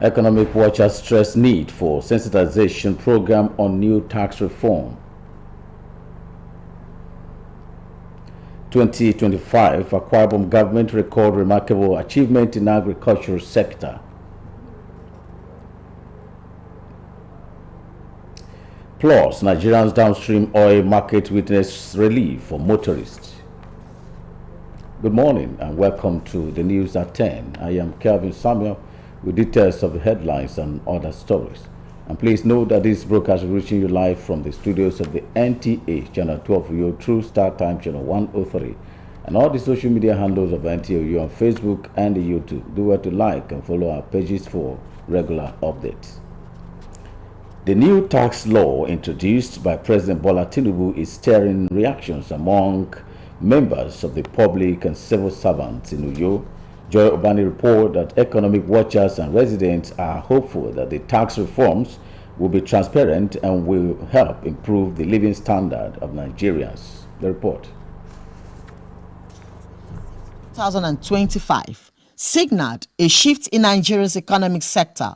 Economic Watchers stress need for sensitization program on new tax reform. 2025, Akwa Ibom government record remarkable achievement in agricultural sector. Plus, Nigeria's downstream oil market witness relief for motorists. Good morning and welcome to the news at 10. I am Kelvin Samuel with details of the headlines and other stories. And please note that this broadcast is reaching you live from the studios of the NTA Channel 12 Uyo through StarTime Channel 103 and all the social media handles of NTA Uyo on Facebook and YouTube. Do well to like and follow our pages for regular updates. The new tax law introduced by President Bola Tinubu is stirring reactions among members of the public and civil servants in Uyo. Joy Obani report that economic watchers and residents are hopeful that the tax reforms will be transparent and will help improve the living standard of Nigerians. The report. 2025 signaled a shift in Nigeria's economic sector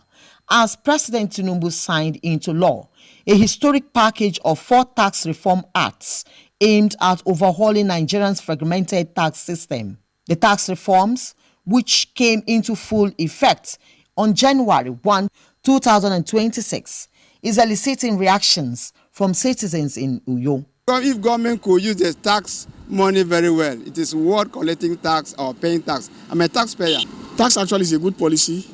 as President Tinubu signed into law a historic package of 4 tax reform acts aimed at overhauling Nigeria's fragmented tax system. The tax reforms, which came into full effect on January 1, 2026, is eliciting reactions from citizens in Uyo. If government could use the tax money very well, it is worth collecting tax or paying tax. I'm a taxpayer. Tax actually is a good policy.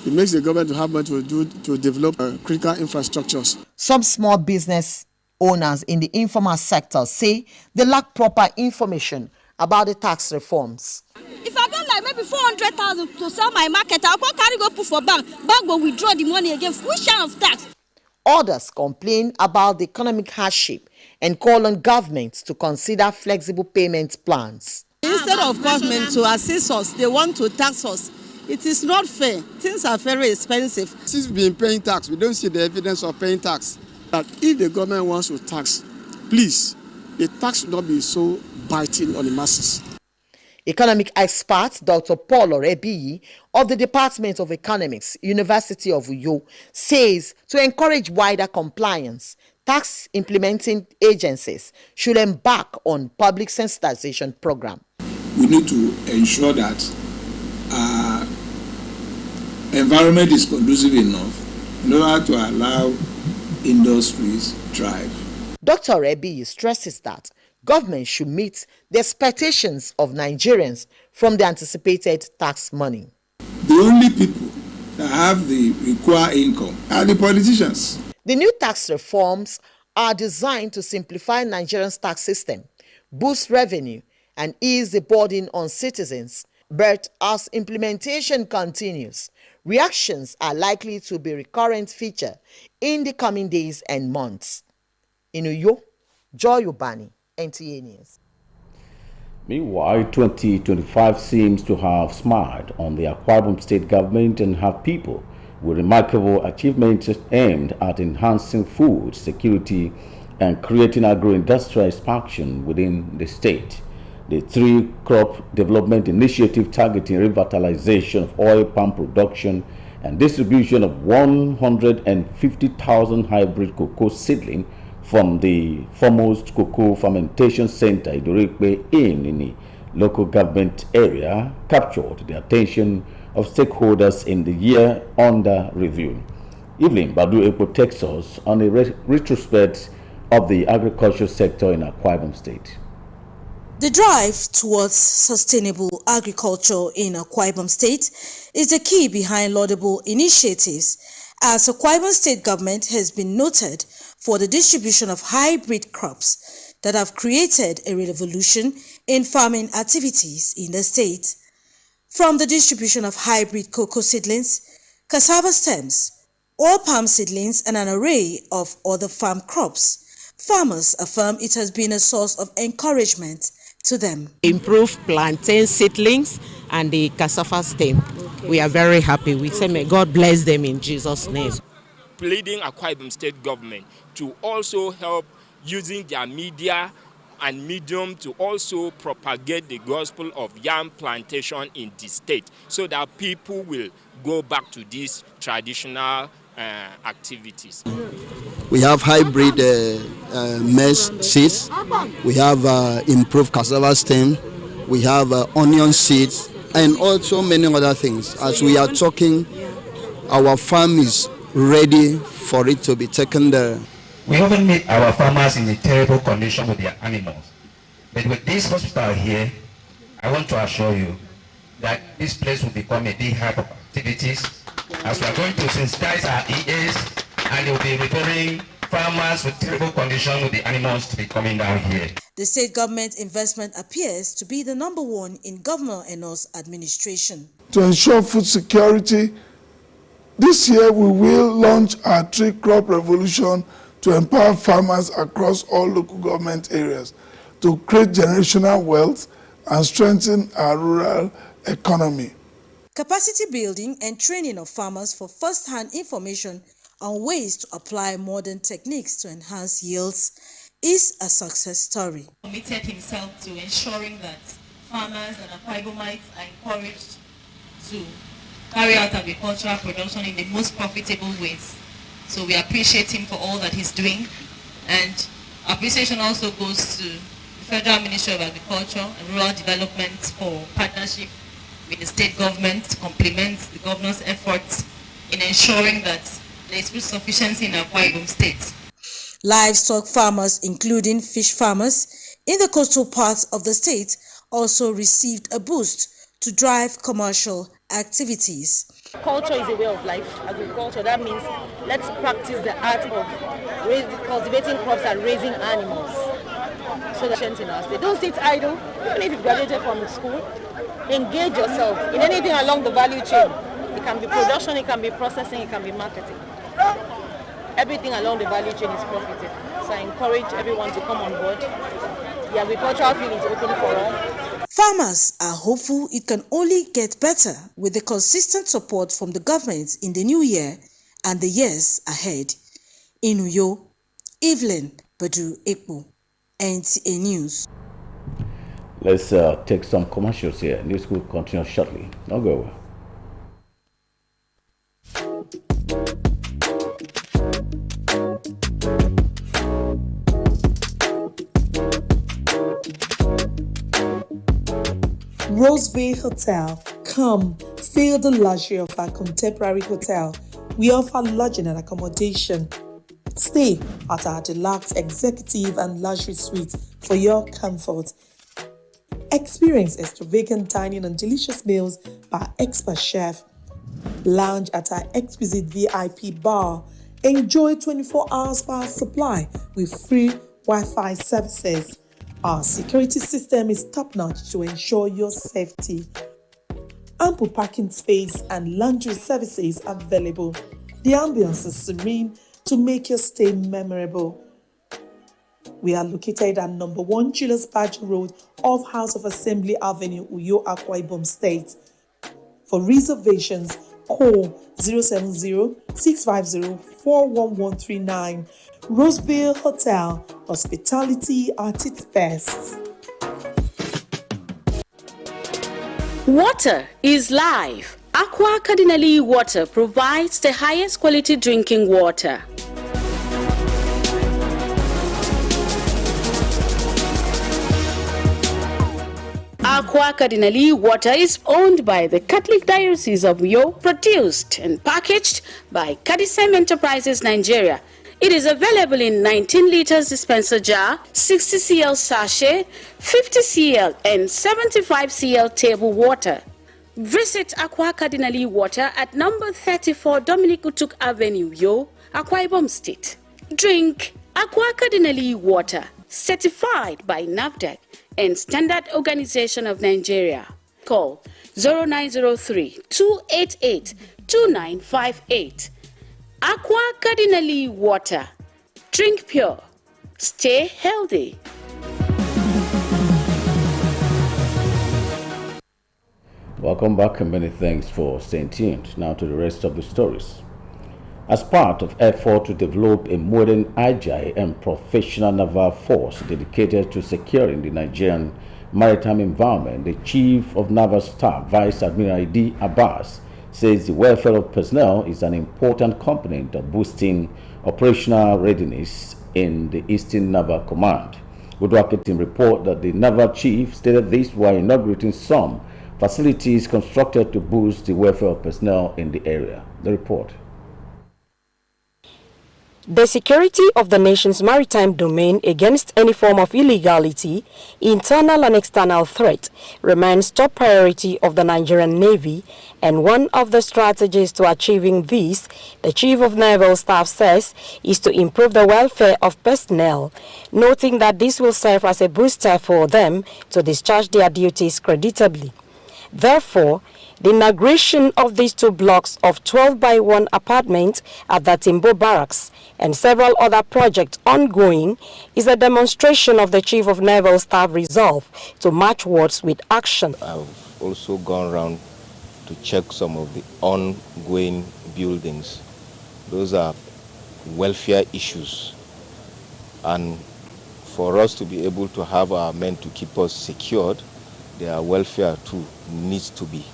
It makes the government to have money to develop critical infrastructures. Some small business owners in the informal sector say they lack proper information about the tax reforms. If I get like maybe 400,000 to sell my market, I'll carry go put for bank. Bank will withdraw the money again. Which kind of tax? Others complain about the economic hardship and call on governments to consider flexible payment plans. Instead of government to assist us, they want to tax us. It is not fair. Things are very expensive. Since we've been paying tax, we don't see the evidence of paying tax. That if the government wants to tax, please, the tax should not be so biting on the masses. Economic expert Dr. Paul Orebiyi of the Department of Economics, University of Uyo, says to encourage wider compliance, tax implementing agencies should embark on public sensitization program. We need to ensure that our environment is conducive enough in order to allow industries thrive. Dr. Orebiyi stresses that government should meet the expectations of Nigerians from the anticipated tax money. The only people that have the required income are the politicians. The new tax reforms are designed to simplify Nigeria's tax system, boost revenue, and ease the burden on citizens. But as implementation continues, reactions are likely to be a recurrent feature in the coming days and months. In Uyo, Joy Obani, NTA News. Meanwhile, 2025 seems to have smiled on the Akwa Ibom state government and have people with remarkable achievements aimed at enhancing food security and creating agro-industrial expansion within the state. The 3 crop development initiative targeting revitalization of oil palm production and distribution of 150,000 hybrid cocoa seedling from the foremost cocoa fermentation center Idorikpe in the local government area captured the attention of stakeholders in the year under review. Evelyn Badu Epo takes us on a retrospect of the agricultural sector in Akwa Ibom State. The drive towards sustainable agriculture in Akwa Ibom State is the key behind laudable initiatives, as Akwa Ibom State government has been noted for the distribution of hybrid crops that have created a revolution in farming activities in the state. From the distribution of hybrid cocoa seedlings, cassava stems, oil palm seedlings, and an array of other farm crops, farmers affirm it has been a source of encouragement to them. Improve plantain seedlings and the cassava stem. Okay. We are very happy. We say may God bless them in Jesus' name. Pleading Akwa Ibom State government to also help using their media and medium to also propagate the gospel of yam plantation in the state, so that people will go back to these traditional activities. We have hybrid maize seeds, we have improved cassava stem, we have onion seeds, and also many other things. As we are talking, our farm is ready for it to be taken there. We often meet our farmers in a terrible condition with their animals. But with this hospital here, I want to assure you that this place will become a big hub of activities, as we are going to sensitize our EAs, and they will be referring farmers with terrible condition with the animals to be coming down here. The state government investment appears to be the number one in Governor Eno's administration. To ensure food security, this year we will launch our tree crop revolution to empower farmers across all local government areas to create generational wealth and strengthen our rural economy. Capacity building and training of farmers for first-hand information on ways to apply modern techniques to enhance yields is a success story. He committed himself to ensuring that farmers and Akwa Ibomites are encouraged to carry out agricultural production in the most profitable ways. So we appreciate him for all that he's doing, and appreciation also goes to the Federal Ministry of Agriculture and Rural Development for partnership with the state government to complement the governor's efforts in ensuring that there is food sufficiency in Akwa Ibom State. Livestock farmers, including fish farmers in the coastal parts of the state, also received a boost to drive commercial activities. Culture is a way of life. Agriculture, that means let's practice the art of cultivating crops and raising animals. So that in our state. Don't sit idle. Even if you graduated from school, engage yourself in anything along the value chain. It can be production, it can be processing, it can be marketing. Everything along the value chain is profited. So I encourage everyone to come on board. The agricultural field is open for all. Farmers are hopeful it can only get better with the consistent support from the government in the new year and the years ahead. In Uyo, Evelyn Badu Ekpo, NTA News. Let's take some commercials here. News will continue shortly. Don't go away. Roseville Hotel. Come, feel the luxury of our contemporary hotel. We offer lodging and accommodation. Stay at our deluxe executive and luxury suites for your comfort. Experience extravagant dining and delicious meals by expert chef. Lounge at our exquisite VIP bar. Enjoy 24 hours power supply with free Wi-Fi services. Our security system is top-notch to ensure your safety. Ample parking space and laundry services available. The ambience is serene to make your stay memorable. We are located at number 1 Julius Bajo Road off House of Assembly Avenue, Uyo, Akwa Ibom State. For reservations, call 070-650-41139. Roseville Hotel, hospitality at its best. Water is life. Aqua Cardinali Water provides the highest quality drinking water. Aqua Cardinali Water is owned by the Catholic Diocese of Uyo, produced and packaged by Cadisem Enterprises Nigeria. It is available in 19 liters dispenser jar, 60 cl sachet, 50 cl and 75 cl table water. Visit Aqua Cardinali Water at number 34 Dominic Utuk Avenue, Uyo, Akwa Ibom State. Drink Aqua Cardinali Water, certified by NAFDAC and Standard Organization of Nigeria. Call 0903-288-2958. Aqua Cardinali Water. Drink pure. Stay healthy. Welcome back and many thanks for staying tuned. Now to the rest of the stories. as part of effort to develop a modern, agile and professional naval force dedicated to securing the Nigerian maritime environment. The Chief of Naval Staff, Vice Admiral D. Abbas, says the welfare of personnel is an important component of boosting operational readiness in the Eastern Naval Command. Uduaketim report that the Naval Chief stated this while inaugurating some facilities constructed to boost the welfare of personnel in the area. The report. The security of the nation's maritime domain against any form of illegality, internal and external threat, remains top priority of the Nigerian Navy, and one of the strategies to achieving this, the Chief of Naval Staff says, is to improve the welfare of personnel, noting that this will serve as a booster for them to discharge their duties creditably. Therefore, the inauguration of these 2 blocks of 12-by-1 apartments at the Timbo Barracks and several other projects ongoing is a demonstration of the Chief of Naval Staff resolve to match words with action. I've also gone around to check some of the ongoing buildings. Those are welfare issues, and for us to be able to have our men to keep us secured, their welfare too needs to be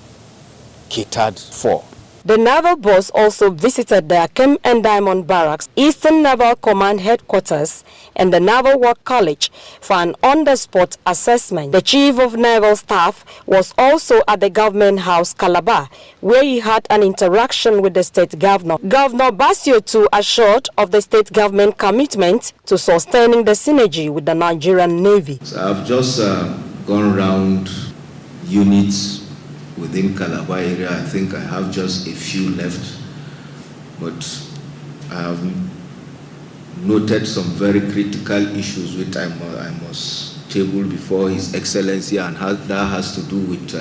catered for. The naval boss also visited the Akem and Diamond Barracks, Eastern Naval Command Headquarters, and the Naval War College for an on-the-spot assessment. The Chief of Naval Staff was also at the Government House, Calabar, where he had an interaction with the state governor. Governor Basio too assured of the state government commitment to sustaining the synergy with the Nigerian Navy. So I've just gone around units within Calabar area. I think I have just a few left, but I have noted some very critical issues which I must table before His Excellency, and that has to do with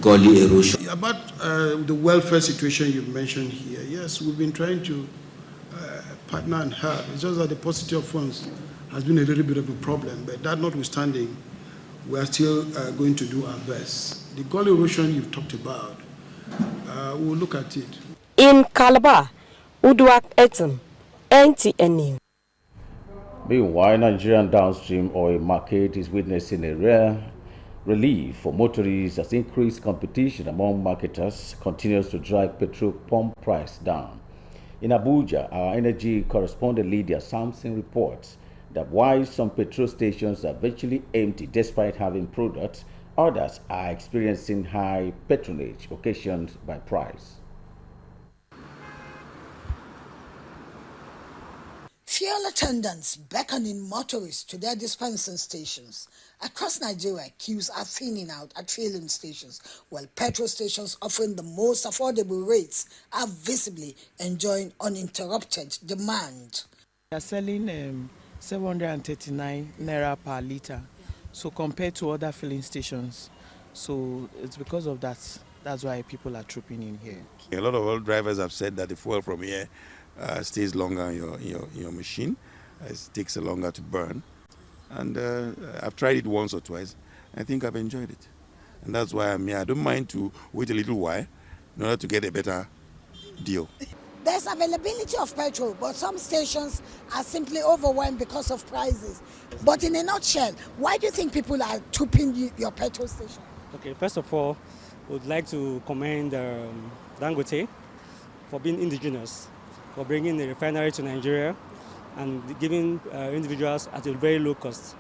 gully erosion. About the welfare situation you mentioned here, yes, we've been trying to partner and help. It's just that the paucity of funds has been a little bit of a problem, but that notwithstanding, we are still going to do our best. The gully erosion you've talked about, we'll look at it. In Calabar, Uduak Etum, NTN. Meanwhile, Nigerian downstream oil market is witnessing a rare relief for motorists as increased competition among marketers continues to drive petrol pump price down. In Abuja, our energy correspondent Lydia Sampson reports that while some petrol stations are virtually empty despite having products, others are experiencing high patronage occasioned by price. Fuel attendants beckoning motorists to their dispensing stations. Across Nigeria, queues are thinning out at filling stations, while petrol stations offering the most affordable rates are visibly enjoying uninterrupted demand. They are selling 739 naira per liter, so compared to other filling stations, so it's because of that. That's why people are trooping in here. A lot of old drivers have said that the fuel from here stays longer in your machine. It takes longer to burn, and I've tried it once or twice. I think I've enjoyed it, and that's why I'm here. I don't mind to wait a little while in order to get a better deal. There's availability of petrol, but some stations are simply overwhelmed because of prices. But in a nutshell, why do you think people are trooping your petrol station? Okay, first of all, I would like to commend Dangote for being indigenous, for bringing the refinery to Nigeria and giving individuals at a very low cost.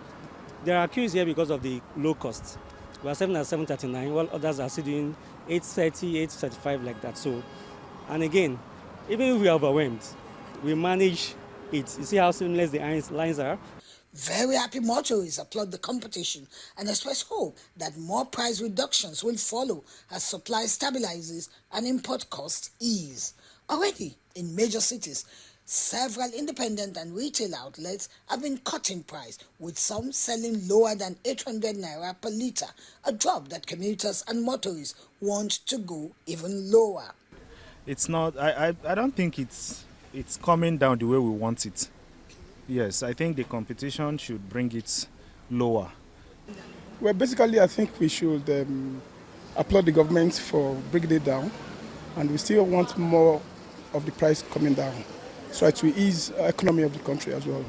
There are queues here because of the low cost. We are selling at 739, while others are still doing 830, 835 like that. So, and again, even if we are overwhelmed, we manage it. You see how seamless the lines are? Very happy motorists applaud the competition and express hope that more price reductions will follow as supply stabilizes and import costs ease. Already in major cities, several independent and retail outlets have been cutting price, with some selling lower than 800 naira per litre, a drop that commuters and motorists want to go even lower. It's not, I don't think it's coming down the way we want it. Yes, I think the competition should bring it lower. Well, basically, I think we should applaud the government for bringing it down, and we still want more of the price coming down. So it will ease the economy of the country as well.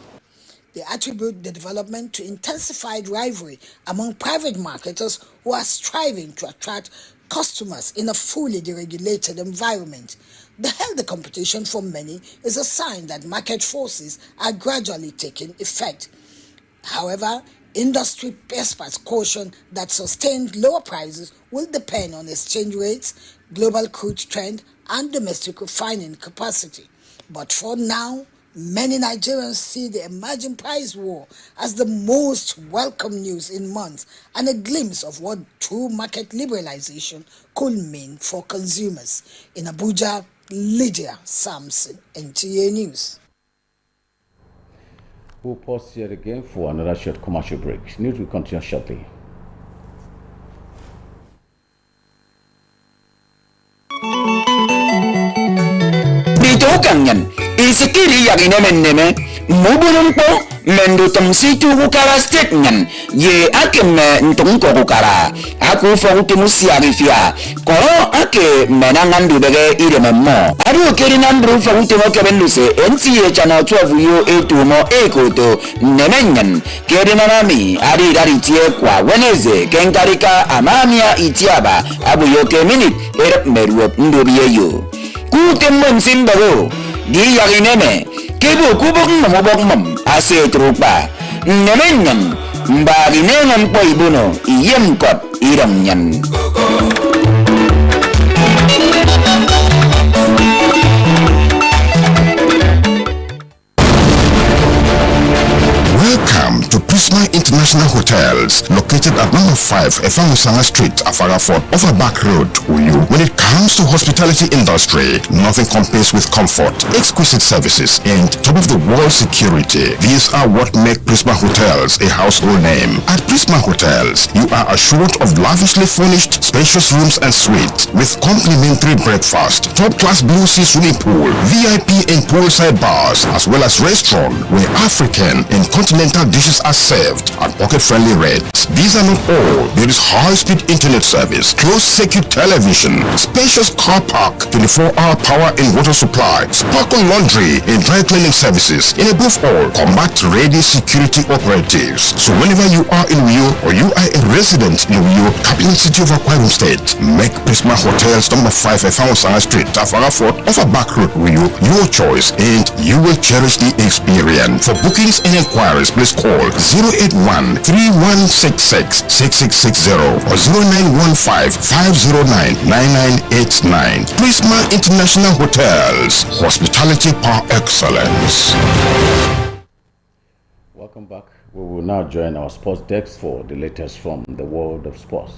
They attribute the development to intensified rivalry among private marketers who are striving to attract customers in a fully deregulated environment. The healthy competition for many is a sign that market forces are gradually taking effect. However, industry experts caution that sustained lower prices will depend on exchange rates, global crude trend, and domestic refining capacity. But for now, many Nigerians see the emerging price war as the most welcome news in months and a glimpse of what true market liberalization could mean for consumers. In Abuja, Lydia Samson, NTA News. We'll pause here again for another short commercial break. News will continue shortly. Bitokangan isikiri yaginemenneme mubulumpo mendo tamsitu kukara statement ye akeme ntonko kukara aku fawuti musiarifia koro ake menangandu bege irememmo adu keri nambru fawuti mokebenduse NTA channel 12 yo etumo ekoto nemenyan keri nanami ari tie kwa weneze kenkarika amamia itiaba abu yoke minute erep meruop ndobiyeyo kutemmen simbago di yagineme kebo kubok momobok ase trupa nemenyan mbaginengan po ibuno iyemkot iramnyan. Welcome to Prisma International Hotels, located at number 5 Efamusanga Street, Afarafort, off a back road, Uyu. When it comes to hospitality industry, nothing compares with comfort, exquisite services, and top-of-the-world security. These are what make Prisma Hotels a household name. At Prisma Hotels, you are assured of lavishly furnished, spacious rooms and suites with complimentary breakfast, top-class blue sea swimming pool, VIP and poolside bars, as well as restaurant where African and continental dishes are served at pocket-friendly rates. These are not all. There is high-speed internet service, closed-circuit television, spacious car park, 24-hour power and water supply, sparkle laundry and dry cleaning services, and above all, combat-ready security operatives. So whenever you are in Uyo or you are a resident in Uyo, capital city of Akwa Ibom State, make Prisma Hotels number 5 Efamusanga Street, Afarafort, off a back road Uyo your choice, and you will cherish the experience. For bookings and inquiries, please call 081-3166-6660 or 0915-509-9989. Prisma International Hotels, hospitality par excellence. Welcome back. We will now join our sports desk for the latest from the world of sports.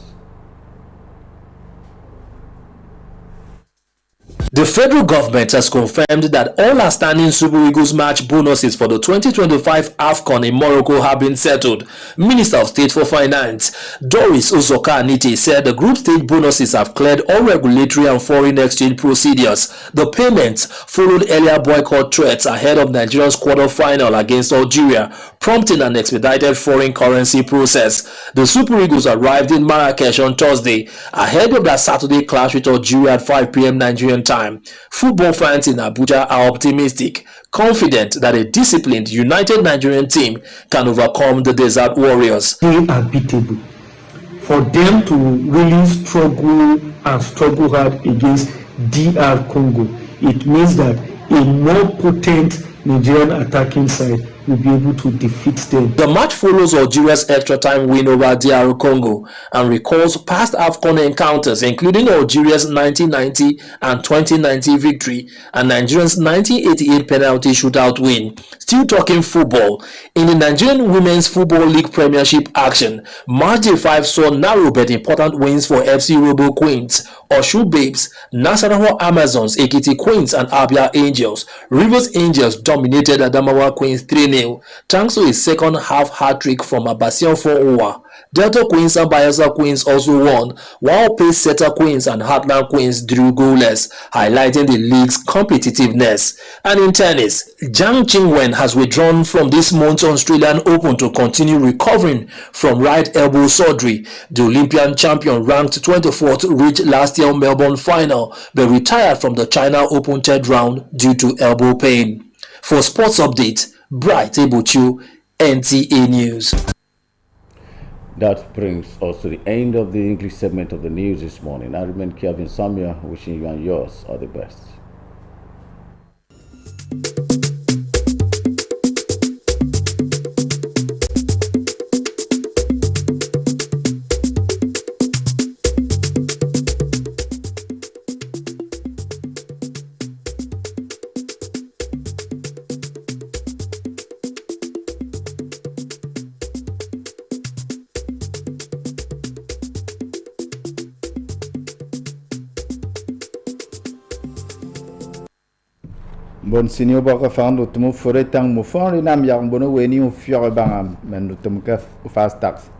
The federal government has confirmed that all outstanding Super Eagles match bonuses for the 2025 AFCON in Morocco have been settled. Minister of State for Finance, Doris Uzoka-Anite, said the group stage bonuses have cleared all regulatory and foreign exchange procedures. The payments followed earlier boycott threats ahead of Nigeria's quarter-final against Algeria, prompting an expedited foreign currency process. The Super Eagles arrived in Marrakesh on Thursday ahead of their Saturday clash with Algeria at 5 p.m. Nigerian time. Football fans in Abuja are optimistic, confident that a disciplined, united Nigerian team can overcome the Desert Warriors. They are beatable. For them to really struggle hard against DR Congo, it means that a more potent Nigerian attacking side will be able to defeat them. The match follows Algeria's extra-time win over DR Congo and recalls past AFCON encounters, including Algeria's 1990 and 2090 victory and Nigeria's 1988 penalty shootout win. Still talking football, in the Nigerian Women's Football League Premiership action, Match Day 5 saw narrow but important wins for FC Robo Queens, Oshu Babes, Nasarawa Amazons, Ekiti Queens and Abia Angels. Rivers Angels dominated Adamawa Queens 3-0. 3-0 thanks to a second half hat-trick from Abasion Fonwa. Delta Queens and Bayelsa Queens also won, while Pace-Setter Queens and Heartland Queens drew goalless, highlighting the league's competitiveness. And in tennis, Zhang Qingwen has withdrawn from this month's Australian Open to continue recovering from right elbow surgery. The Olympian champion, ranked 24th, reached last year's Melbourne final, but retired from the China Open third round due to elbow pain. For Sports Update, Bright Ebuchu, NTA News. That brings us to the end of the English segment of the news this morning. I remain Kelvin Samuel, wishing you and yours all the best. Bon sinyo ba ka fando tumu fore tang mu fon nam yang bono weni u fiore bangam men tum ka fast tax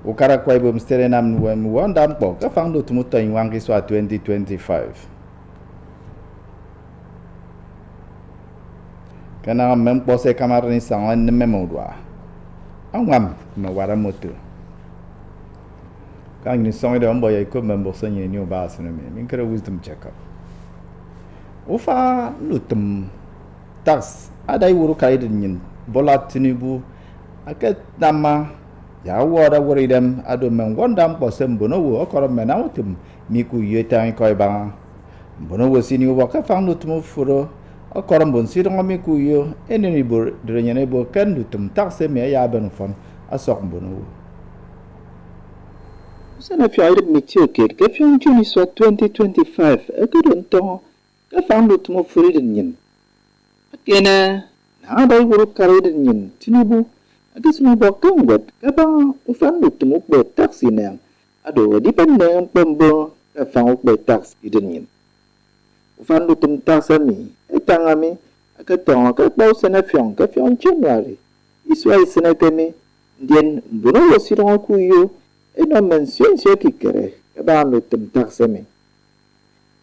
o kara kwai bom stere nam wen wanda mpo ka fando tumu to in wangi so 2025 kana mem po se kamar ni sang ne memo dwa angam ma wara moto kan ni song de ombo ya ko membo senye ni o ba sene me min kara wisdom check up Ufa lutum tax adai wuru kaidin yin Bola Tinubu aket nama ya wara wuri dem ado men wondam po sembono wo okoro men autum miku yetang koy ba bono wo sini wo ka fang lutum furo okoro bon sirong miku yo eneni bor drenyane bo kan lutum tax me ya ben fon asok bono wo sana fi ayre mitio ke fi juni so 2025 akudon to ka fang lutum furo den Kena na dai guru kare den yin Tinubu aga sunu bokang wet ka ba ufan lutum be taxi nang ado di pan nang pembo ka fang be tax den yin ufan lutum tax ami etangami aga tong ka ba sena fyong ka fyong January iswai sena teme ndien buno wasiro ku yo eno mention se kikere ka ba lutum tax ami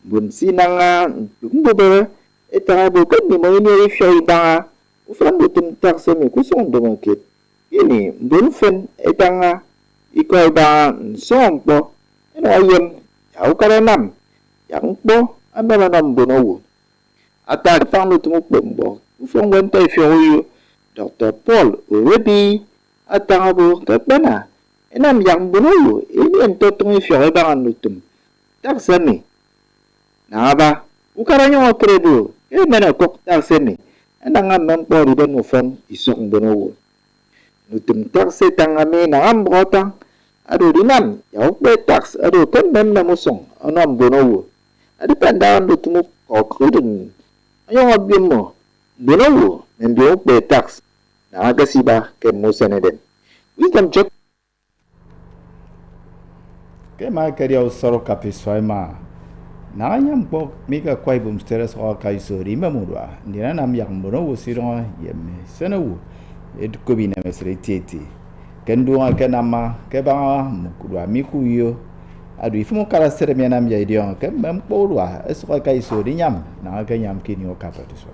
bun sinanga lumbo etara bukan ni mau ni shai ba ufan lutum tax me ku song do market ini bun fen etanga ikoi ba sompo eno ayem jauh karenam yang bo amela nam bono ata fang lutum bombo ufang wentai fioyu Dr. Paul already atanga bo kapana enam yang bono ini ento tungi fioi ba lutum tax me na ba ukaranyo kredo mena kok taxeni andanga mempo riben ufan isong bono nutum taxe tangame na ambrota ado dinam yau be tax ado kan mem na musong anam bono adi pandan nutum kok rudun ayo abimo bono membio be tax na aga siba ke musaneden wisdom check ke ma keria usoro kapiswaima na nyam po mika kwai bum steres o kai so rima mudwa ndina nam yak mbono wo siro yemme senawu ed ko bi na mesre tete kendo ka nama ke ba mukudwa miku yo adu ifumo kala sere me nam ya idion ke mem polwa es ko kai so di nyam na ka nyam kini o kapati so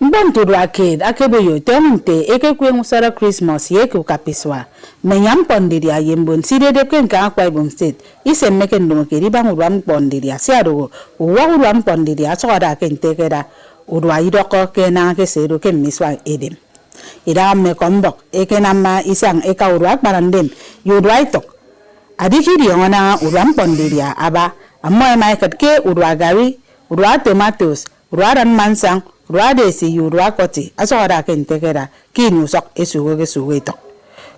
Mbantu raked akebe temte eke kwe musara Christmas yeke ukapiswa menyam pondiri ayembon sire de kenka akwa Ibom State ise meke ndomo ke riba ngurwam pondiri asiado uwa urwam pondiri asoda kentekera urwa idoko ke na ke sedo ke miswa edem ida me kombok eke nama isang eka urwa barandem yurwa itok adikiri yongana urwam pondiri aba amma mai katke urwa gari urwa tomatoes urwa ran mansang Rade si yurwa koti asoda kentekera kinu sok esugo suweto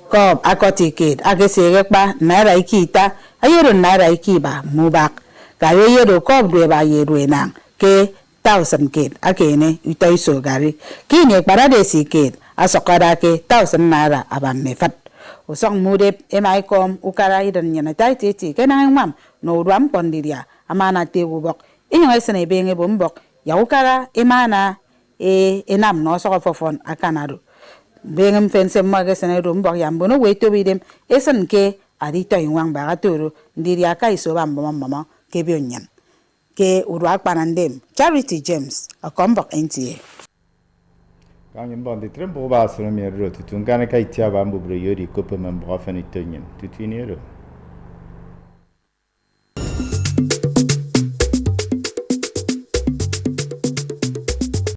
ko akoti kid ageserekpa naira ikita ayero naira ikiba mubak gawe yero ko dwe ba yero nang ke 1000 kid akene itoiso gari kine parade si kid asokada ke 1000 naira abamefat usong mude emaikom ukara idan nyana taititi kenang mam no ram pondiria amana te ubok inyo esene benge bombok yaukara imana enam no so fofon akanado bengem fense magesene bombok yambono weto bidem esen ke adito inwang bagatoro ndiri aka iso bamba mama ke bionyan ke urwa panandem Charity James akombok NTA Quand on dit très beau, bah, sur le mur, tout un gars qui a un peu de yori, coupe même bras, fait une tenue, tout une heure.